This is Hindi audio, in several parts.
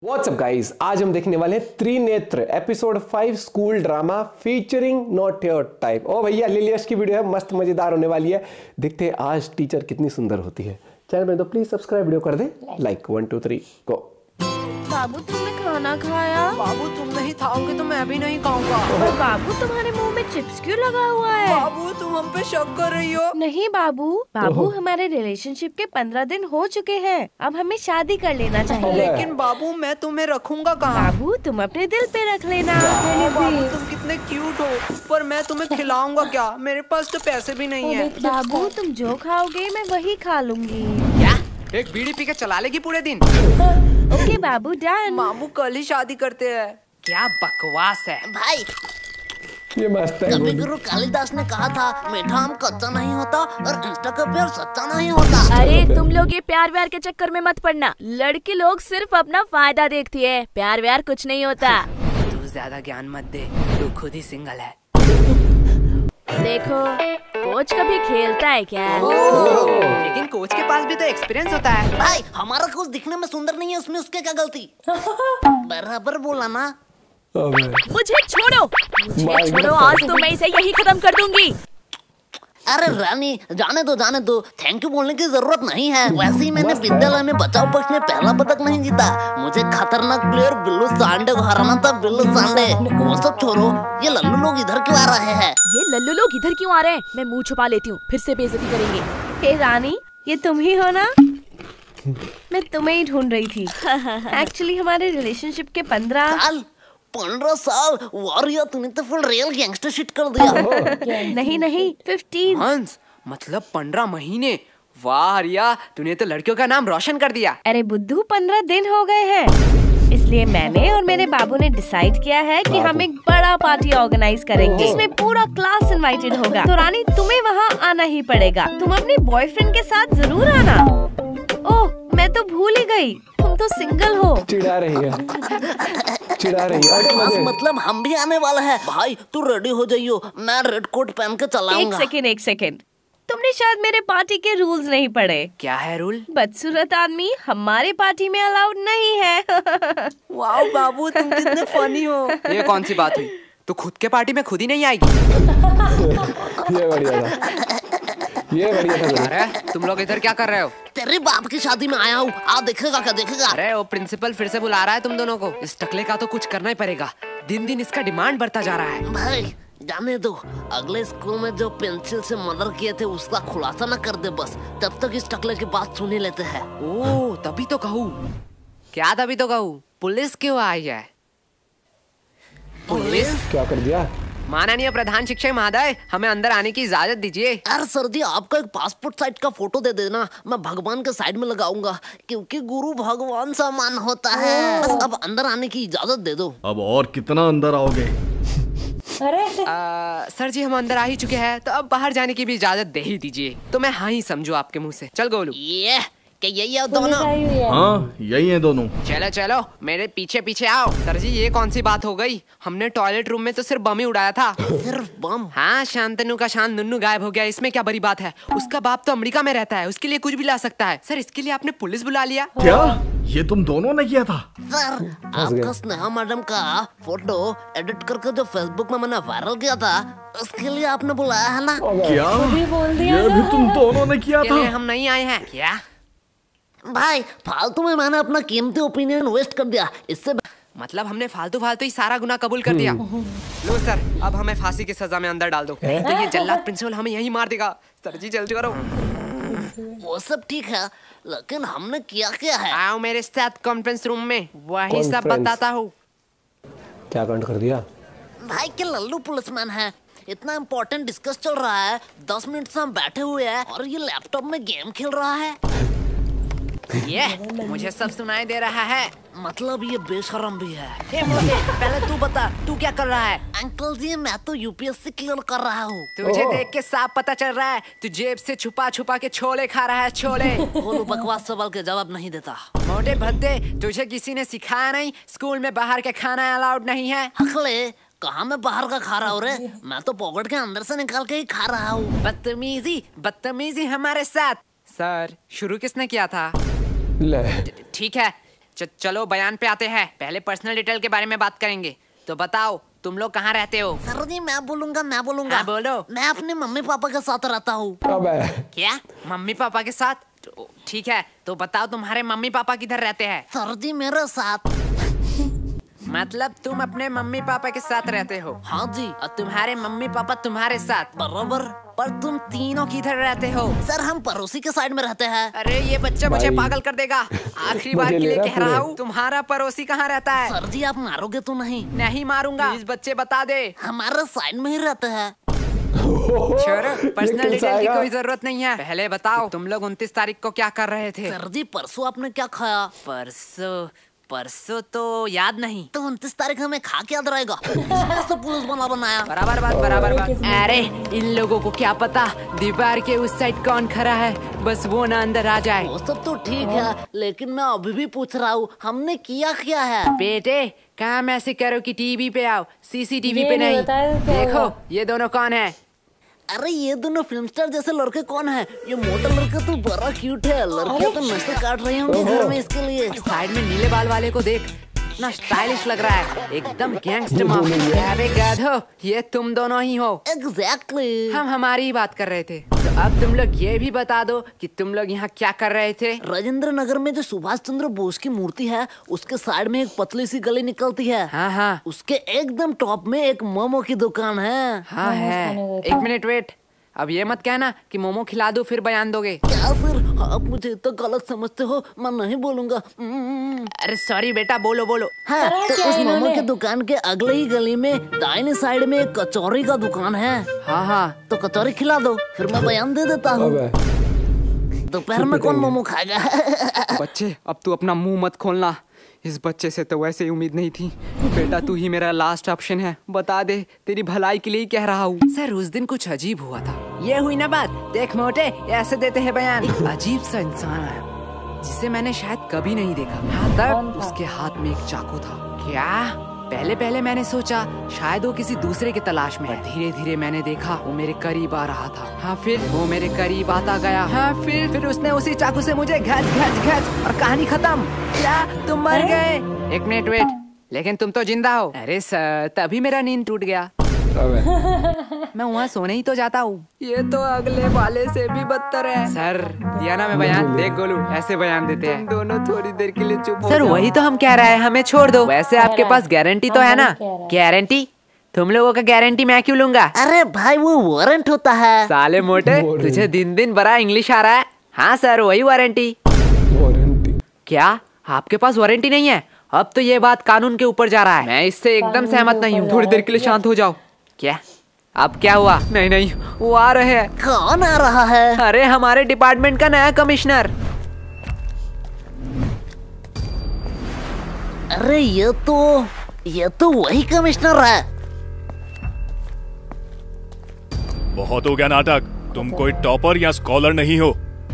व्हाट्सअप गाइस, आज हम देखने वाले हैं Trinetra episode 5 school drama featuring not your type. ओ भैया लिलियस की वीडियो है, मस्त मजेदार होने वाली है। देखते हैं आज टीचर कितनी सुंदर होती है। चैनल में तो प्लीज सब्सक्राइब, वीडियो कर दे लाइक। 1 2 3 गो। बाबू तुमने खाना खाया? बाबू तुम नहीं खाओगे तो मैं भी नहीं खाऊंगा। पर बाबू तुम्हारे मुंह में चिप्स क्यों लगा हुआ है? बाबू तुम हम पे शक कर रही हो? नहीं बाबू हमारे रिलेशनशिप के 15 दिन हो चुके हैं। अब हमें शादी कर लेना चाहिए। लेकिन बाबू मैं तुम्हें रखूंगा कहाँ? बाबू तुम अपने दिल पे रख लेना। बाबू तुम कितने क्यूट हो, पर मैं तुम्हें खिलाऊंगा क्या? मेरे पास तो पैसे भी नहीं है। बाबू तुम जो खाओगे मैं वही खा लूंगी। क्या? एक बीड़ी पी के चला लेगी पूरे दिन? ओके बाबू डन। बाबू कल ही शादी करते हैं। क्या बकवास है भाई। ये मस्त है। कवि गुरु कालिदास ने कहा था, मीठा आम कच्चा नहीं होता और इंस्टा का प्यार सच्चा नहीं होता। अरे तुम लोग ये प्यार व्यार के चक्कर में मत पड़ना। लड़की लोग सिर्फ अपना फायदा देखती है, प्यार व्यार कुछ नहीं होता। तू ज्यादा ज्ञान मत दे, तू खुद ही सिंगल है। देखो कोच कभी खेलता है क्या? लेकिन कोच के पास भी तो एक्सपीरियंस होता है। भाई हमारा कोच दिखने में सुंदर नहीं है, उसमें उसके क्या गलती? बराबर बोला ना। मुझे छोड़ो, आज तो मैं इसे यही खत्म कर दूंगी। अरे रानी जाने दो, थैंक यू बोलने की जरूरत नहीं है। वैसे ही मैंने विद्यालय में बचाव पक्ष में पहला पदक नहीं जीता। मुझे खतरनाक प्लेयर बिल्लू सांडे को हराना था। बिल्लू सांडे वो सब छोड़ो, ये लल्लू लोग इधर क्यों आ रहे हैं? ये लल्लू लोग इधर क्यों आ रहे हैं? मैं मुंह छुपा लेती हूँ, फिर से बेइज्जती करेंगे। हे रानी, ये तुम ही हो ना? मैं तुम्हें ही ढूंढ रही थी। एक्चुअली हमारे रिलेशनशिप के 15 साल वारिया, तूने तो फुल रियल गैंगस्टर शिट कर दिया। नहीं 15 मंथ्स मतलब 15 महीने। वाह रिया, तूने तो लड़कियों का नाम रोशन कर दिया। अरे बुद्धू 15 दिन हो गए हैं, इसलिए मैंने और मेरे बाबू ने डिसाइड किया है कि हम एक बड़ा पार्टी ऑर्गेनाइज करेंगे जिसमें पूरा क्लास इनवाइटेड होगा। तो रानी तुम्हें वहाँ आना ही पड़ेगा। तुम अपने बॉयफ्रेंड के साथ जरूर आना। ओह मैं तो भूल ही गई, तुम तो सिंगल हो। चिढ़ा रही है। मतलब हम भी आने वाला है। भाई तू रेडी हो जाइयो, मैं रेड कोट पहन के चलाऊंगा। एक सेकेंड, तुमने शायद मेरे पार्टी के रूल्स नहीं पढ़े। क्या है रूल? बदसूरत आदमी हमारे पार्टी में अलाउड नहीं है। वाह बाबू तुम कितने फनी हो। ये कौन सी बात हुई? तू खुद के पार्टी में खुद ही नहीं आएगी? ये बढ़िया था। अरे तुम लोग इधर क्या कर रहे हो? तेरे बाप की शादी में आया हूँ, आ देखेगा क्या देखेगा। अरे वो प्रिंसिपल फिर से बुला रहा है तुम दोनों को। इस टकले का तो कुछ करना ही पड़ेगा, दिन दिन इसका डिमांड बढ़ता जा रहा है। भाई जाने दो, अगले स्कूल में जो पेंसिल से मर्डर किए थे उसका खुलासा न कर दे बस, तब तक इस टकले की बात सुन ही लेते हैं। ओह तभी तो कहूँ। क्या तभी तो कहूँ? पुलिस क्यों आई है? पुलिस क्या कर दिया? माननीय प्रधान शिक्षक महोदय, हमें अंदर आने की इजाजत दीजिए। अरे सर जी, आपका एक पासपोर्ट साइज का फोटो दे देना, मैं भगवान के साइड में लगाऊंगा, क्योंकि गुरु भगवान समान होता है। बस अब अंदर आने की इजाजत दे दो। अब और कितना अंदर आओगे? सर जी हम अंदर आ ही चुके हैं, तो अब बाहर जाने की भी इजाजत दे ही दीजिए। तो मैं हाँ ही समझू आपके मुंह से। चल गोलू। ये क्या यही है दोनों? हाँ यही है दोनों। चलो मेरे पीछे पीछे आओ। सर जी ये कौन सी बात हो गई? हमने टॉयलेट रूम में तो सिर्फ बम ही उड़ाया था। सिर्फ बम? हाँ, शांतनु का शांत नुन्नू गायब हो गया, इसमें क्या बड़ी बात है? उसका बाप तो अमेरिका में रहता है, उसके लिए कुछ भी ला सकता है। सर इसके लिए आपने पुलिस बुला लिया? क्या ये तुम दोनों ने किया था? सर आपका स्नेहा मैडम का फोटो एडिट करके जो फेसबुक में मैंने वायरल किया था, उसके लिए आपने बुलाया है ना? क्या ये भी तुम दोनों ने किया था? हम नहीं आए हैं क्या? भाई फालतू में मैंने अपना कीमती ओपिनियन वेस्ट कर दिया। इससे मतलब हमने फालतू ही सारा गुनाह कबूल कर दिया। लो सर, अब हमें फांसी की सजा में अंदर डाल दो, नहीं तो ये जल्लाद प्रिंसिपल हमें यहीं मार देगा। सर जी जल्दी करो। वो सब ठीक है, लेकिन हमने किया क्या है? आओ मेरे साथ कॉन्फ्रेंस रूम में, वही सब बताता हूँ। क्या कांड कर दिया? भाई के लल्लू पुलिसमैन है, इतना इम्पोर्टेंट डिस्कस चल रहा है, 10 मिनट से हम बैठे हुए हैं और ये लैपटॉप में गेम खेल रहा है। ये मुझे सब सुनाई दे रहा है। मतलब ये बेशरम भी है। पहले तू बता, तू क्या कर रहा है? अंकल जी मैं तो यूपीएससी क्लियर कर रहा हूँ। तुझे देख के साफ पता चल रहा है, तू जेब से छुपा के छोले खा रहा है। छोले। बोलो, बकवास सवाल के जवाब नहीं देता। मोटे भद्दे, तुझे किसी ने सिखाया नहीं स्कूल में बाहर के खाना अलाउड नहीं है? हकले, कहाँ मैं बाहर का खा रहा हूँ रे? मैं तो पॉकेट के अंदर से निकाल के ही खा रहा हूँ। बदतमीजी हमारे साथ। सर शुरू किसने किया था? ले ठीक है, चलो बयान पे आते हैं। पहले पर्सनल डिटेल के बारे में बात करेंगे। तो बताओ तुम लोग कहाँ रहते हो? सर जी मैं बोलूंगा। हाँ, बोलो। मैं अपने मम्मी पापा के साथ रहता हूँ। क्या मम्मी पापा के साथ? ठीक है, तो बताओ तुम्हारे मम्मी पापा किधर रहते हैं? सर जी मेरे साथ। मतलब तुम अपने मम्मी पापा के साथ रहते हो? हाँ जी। और तुम्हारे मम्मी पापा तुम्हारे साथ? बराबर। पर तुम तीनों किधर रहते हो? सर हम पड़ोसी के साइड में रहते हैं। अरे ये बच्चा मुझे पागल कर देगा। आखिरी बार के लिए कह रहा हूँ, तुम्हारा पड़ोसी कहाँ रहता है? सर जी आप मारोगे तो नहीं? नहीं मारूंगा। प्लीज बच्चे बता दे। हमारे साइड में ही रहते हैं। छोड़ो, पर्सनल डिटेल की कोई जरूरत नहीं है। पहले बताओ तुम लोग 29 तारीख को क्या कर रहे थे? सर जी परसों आपने क्या खाया? परसों तो याद नहीं। तो 29 तारीख हमें खा के याद रहेगा। इसमें तो पुलिस बना बनाया। बराबर बात। अरे इन लोगों को क्या पता दीवार के उस साइड कौन खड़ा है, बस वो ना अंदर आ जाए। वो सब तो ठीक है, लेकिन मैं अभी भी पूछ रहा हूँ हमने किया है? बेटे काम ऐसे करो कि टीवी पे आओ, सीसीटीवी पे नहीं। देखो ये दोनों कौन है? अरे ये दोनों फिल्म स्टार जैसे लड़के कौन है? ये मोटा लड़का तो बड़ा क्यूट है। लड़के तो नशे काट रहे होंगे घर में इसके लिए। साइड में नीले बाल वाले को देख, इतना स्टाइलिश लग रहा है, एकदम गैंगस्टर माफिया। अबे गाधो, ये तुम दोनों ही हो। एग्जैक्टली। हम हमारी ही बात कर रहे थे। तो अब तुम लोग ये भी बता दो कि तुम लोग यहाँ क्या कर रहे थे? राजेंद्र नगर में जो सुभाष चंद्र बोस की मूर्ति है उसके साइड में एक पतली सी गली निकलती है। हाँ। उसके एकदम टॉप में एक मोमो की दुकान है। हाँ है। एक मिनट वेट, अब ये मत कहना कि मोमो खिला दो फिर बयान दोगे। क्या सर आप मुझे तो गलत समझते हो, मैं नहीं बोलूंगा। अरे सॉरी बेटा, बोलो। हाँ, तो उस मोमो की दुकान के अगले ही गली में दाहिने साइड में एक कचौरी का दुकान है। हाँ। तो कचौरी खिला दो फिर मैं बयान दे देता हूँ। दोपहर में कौन मोमो खाएगा? बच्चे अब तू अपना मुंह मत खोलना, इस बच्चे से तो वैसे ही उम्मीद नहीं थी। बेटा तू ही मेरा लास्ट ऑप्शन है, बता दे, तेरी भलाई के लिए ही कह रहा हूँ। सर उस दिन कुछ अजीब हुआ था। ये हुई ना बात, देख मोटे ऐसे देते हैं बयान। एक अजीब सा इंसान आया जिसे मैंने शायद कभी नहीं देखा। हाँ तब उसके हाथ में एक चाकू था। क्या? पहले मैंने सोचा शायद वो किसी दूसरे की तलाश में है। धीरे धीरे मैंने देखा वो मेरे करीब आ रहा था। हाँ फिर वो मेरे करीब आता गया। हाँ फिर उसने उसी चाकू से मुझे घच और कहानी खत्म। क्या तुम मर गए? एक मिनट वेट, लेकिन तुम तो जिंदा हो। अरे सर तभी मेरा नींद टूट गया। मैं वहाँ सोने ही तो जाता हूँ। ये तो अगले वाले से भी बदतर है। सर दिया ना मैं बयान, देख गोलू ऐसे बयान देते हैं। दोनों थोड़ी देर के लिए चुप हो। सर वही तो हम कह रहे हैं, हमें छोड़ दो। वैसे आपके पास गारंटी तो है ना? गारंटी? तुम लोगों का गारंटी मैं क्यों लूंगा? अरे भाई वो वारंट होता है। साले मोटे तुझे दिन बड़ा इंग्लिश आ रहा है। हाँ सर वही वारंटी। क्या आपके पास वारंटी नहीं है? अब तो ये बात कानून के ऊपर जा रहा है। मैं इससे एकदम सहमत नहीं हूँ। थोड़ी देर के लिए शांत हो जाओ। क्या? अब क्या हुआ? नहीं वो आ रहे हैं। कौन आ रहा है? अरे हमारे डिपार्टमेंट का नया कमिश्नर। अरे ये तो वही कमिश्नर है। बहुत हो गया नाटक। तुम कोई टॉपर या स्कॉलर नहीं हो,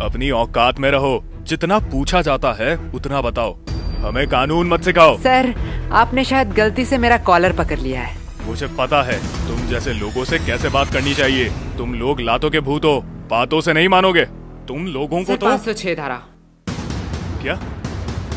अपनी औकात में रहो। जितना पूछा जाता है उतना बताओ, हमें कानून मत सिखाओ। सर आपने शायद गलती से मेरा कॉलर पकड़ लिया है। मुझे पता है तुम जैसे लोगों से कैसे बात करनी चाहिए। तुम लोग लातों के भूत हो, बातों से नहीं मानोगे। तुम लोगों को तो 506 धारा।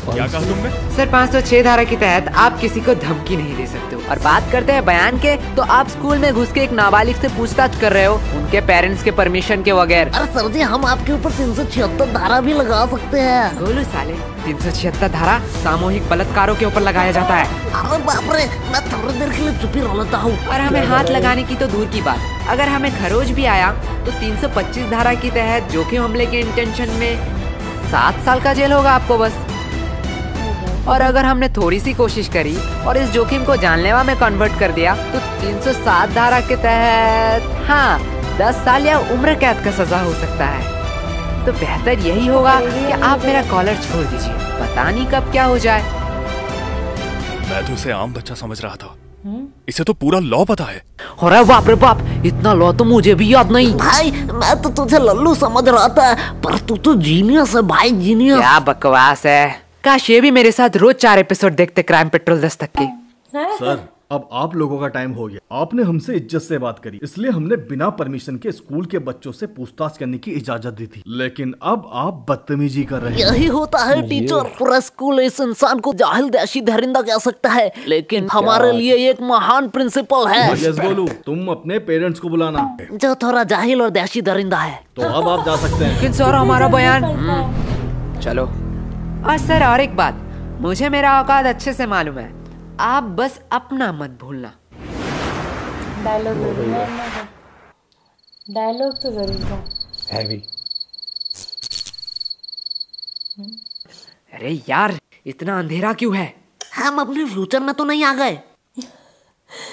क्या कहा तुमने? सर 506 धारा के तहत आप किसी को धमकी नहीं दे सकते हो। और बात करते हैं बयान के, तो आप स्कूल में घुस के एक नाबालिग से पूछताछ कर रहे हो उनके पेरेंट्स के परमिशन के बगैर। अरे सर जी हम आपके ऊपर 376 धारा भी लगा सकते हैं। गोलू साले 376 धारा सामूहिक बलात्कारों के ऊपर लगाया जाता है। अरे बाप रे, मैं थोड़ी देर के लिए चुप ही रह लेता हूँ। और हमें हाथ लगाने की तो दूर की बात, अगर हमें खरोच भी आया तो 325 धारा के तहत जोखिम हमले के इंटेंशन में 7 साल का जेल होगा आपको बस। और अगर हमने थोड़ी सी कोशिश करी और इस जोखिम को जानलेवा में कन्वर्ट कर दिया तो 307 धारा के तहत 10 साल या उम्र कैद का सजा हो सकता है। तो बेहतर यही होगा कि आप मेरा कॉलर छोड़ दीजिए, पता नहीं कब क्या हो जाए। मैं तो उसे आम बच्चा समझ रहा था, इसे तो पूरा लॉ पता है। अरे बाप रे बाप, इतना लॉ तो मुझे भी याद नहीं। भाई मैं तो तुझे लल्लू समझ रहा था, पर तू तो जीनियस है भाई, जीनियस। क्या बकवास है। काश ये भी मेरे साथ रोज 4 एपिसोड देखते क्राइम पेट्रोल दस्तक के। सर अब आप लोगों का टाइम हो गया। आपने हमसे इज्जत से बात करी, इसलिए हमने बिना परमिशन के स्कूल के बच्चों से पूछताछ करने की इजाजत दी थी, लेकिन अब आप बदतमीजी कर रहे हैं। यही होता है टीचर, पूरा स्कूल इस इंसान को जाहिल देशी दरिंदा कह सकता है, लेकिन हमारे लिए एक महान प्रिंसिपल है। यस गोलू, तुम अपने पेरेंट्स को बुलाना, जो थोड़ा जाहिल और देशी दरिंदा है। तो अब आप जा सकते हैं। लेकिन सर हमारा बयान चलो। और सर और एक बात, मुझे मेरा औकात अच्छे से मालूम है, आप बस अपना मत भूलना। डायलॉग तो जरूर था। हैवी। अरे यार इतना अंधेरा क्यों है? हम अपने फ्यूचर में तो नहीं आ गए?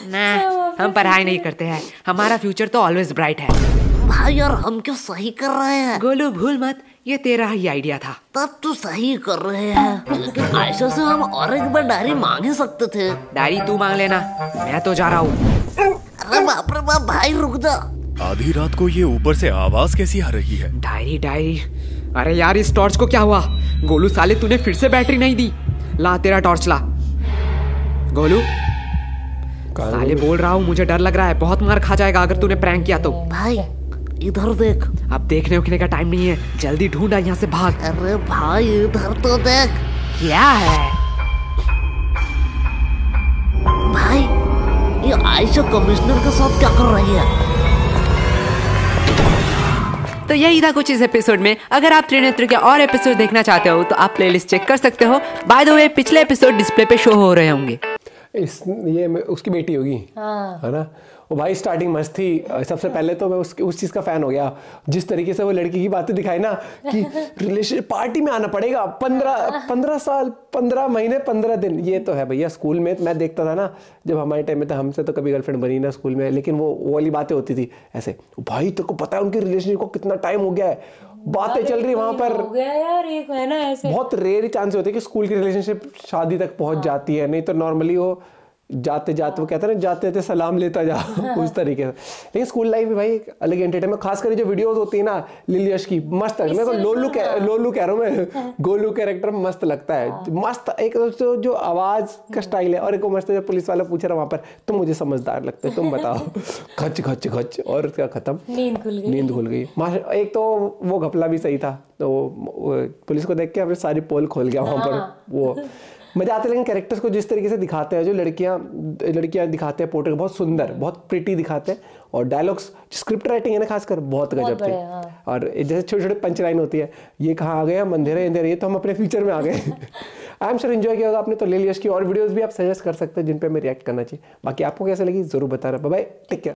ना, हम पढ़ाई नहीं करते हैं, हमारा फ्यूचर तो ऑलवेज ब्राइट है। भाई यार हम क्यों सही कर रहे हैं? गोलू भूल मत, ये तेरा ही आइडिया था। तब तो सही कर रहे हैं, लेकिन आयशा से हम और एक बार डायरी मांग ही सकते थे। डायरी तू मांग लेना, मैं तो जा रहा हूँ। अरे बाप रे बाप, भाई रुक जा। आधी रात को ये ऊपर से आवाज कैसी आ रही है? डायरी डायरी, अरे यार इस टॉर्च को क्या हुआ? गोलू साले तूने फिर से बैटरी नहीं दी, ला तेरा टॉर्च ला। गोलू साले बोल रहा हूँ, मुझे डर लग रहा है, बहुत मार खा जाएगा अगर तूने प्रैंक किया तो। भाई इधर देख। अब देखने उखने का टाइम नहीं है, जल्दी ढूंढा, यहाँ से भाग। अरे भाई इधर तो देख। क्या है भाई ये आयशा कमिश्नर के साथ क्या कर रही है? तो यही था कुछ इस एपिसोड में। अगर आप त्रिनेत्र के और एपिसोड देखना चाहते हो तो आप प्लेलिस्ट चेक कर सकते हो। बाय द वे पिछले एपिसोड डिस्प्ले पे शो हो रहे होंगे। ये उसकी बेटी होगी, है ना? वो भाई स्टार्टिंग मस्त थी। सबसे पहले तो मैं उस चीज़ का फ़ैन हो गया, जिस तरीके से वो लड़की की बातें दिखाई ना कि रिलेशन पार्टी में आना पड़ेगा, 15 साल 15 महीने 15 दिन। ये तो है भैया, स्कूल में मैं देखता था ना, जब हमारे टाइम में था, हमसे तो कभी गर्लफ्रेंड बनी ना स्कूल में, लेकिन वो वाली बातें होती थी ऐसे। भाई तेरे को पता है उनकी रिलेशनशिप को कितना टाइम हो गया है, बातें चल रही वहाँ पर। हो गया यार, एक है ना ऐसे। बहुत रेयर चांस होते हैं कि स्कूल की रिलेशनशिप शादी तक पहुँच जाती है, नहीं तो नॉर्मली वो जाते जाते वो कहते हैं ना, जाते जाते सलाम लेता जा उस तरीके से। लेकिन स्कूल लाइफ में भाई एक अलग एंटरटेनमेंट, खासकर जो वीडियोस होती है ना लिली यश की, मस्त है। मेरे को लोलू कह रहा हूँ मैं, गोलू कैरेक्टर मस्त लगता है। मस्त एक जो आवाज का स्टाइल है, और एक मस्त जो पुलिस वाला पूछ रहा वहाँ पर, तुम मुझे समझदार लगते, तुम बताओ। खच खच खच, और क्या खत्म, नींद खुल गई। एक तो वो घपला भी सही था, तो पुलिस को देख के अपनी सारी पोल खोल गया वहाँ पर। वो मजा आता है। लेकिन कैरेक्टर्स को जिस तरीके से दिखाते हैं, जो लड़कियां दिखाते हैं, पोर्ट्रेट बहुत सुंदर, बहुत प्रिटी दिखाते हैं, और डायलॉग्स, स्क्रिप्ट राइटिंग है ना खासकर, बहुत गजब थी। और जैसे छोटे छोटे पंच लाइन होती है, ये कहाँ आ गए हम, अंधेरे अंधेरे, ये तो हम अपने फ्यूचर में आ गए। आई एम श्योर एंजॉय किया होगा आपने। तो लिली यश की और वीडियोस भी आप सजेस्ट कर सकते हैं जिन पे हमें रिएक्ट करना चाहिए। बाकी आपको कैसे लगी जरूर बताना। Bye bye, take care.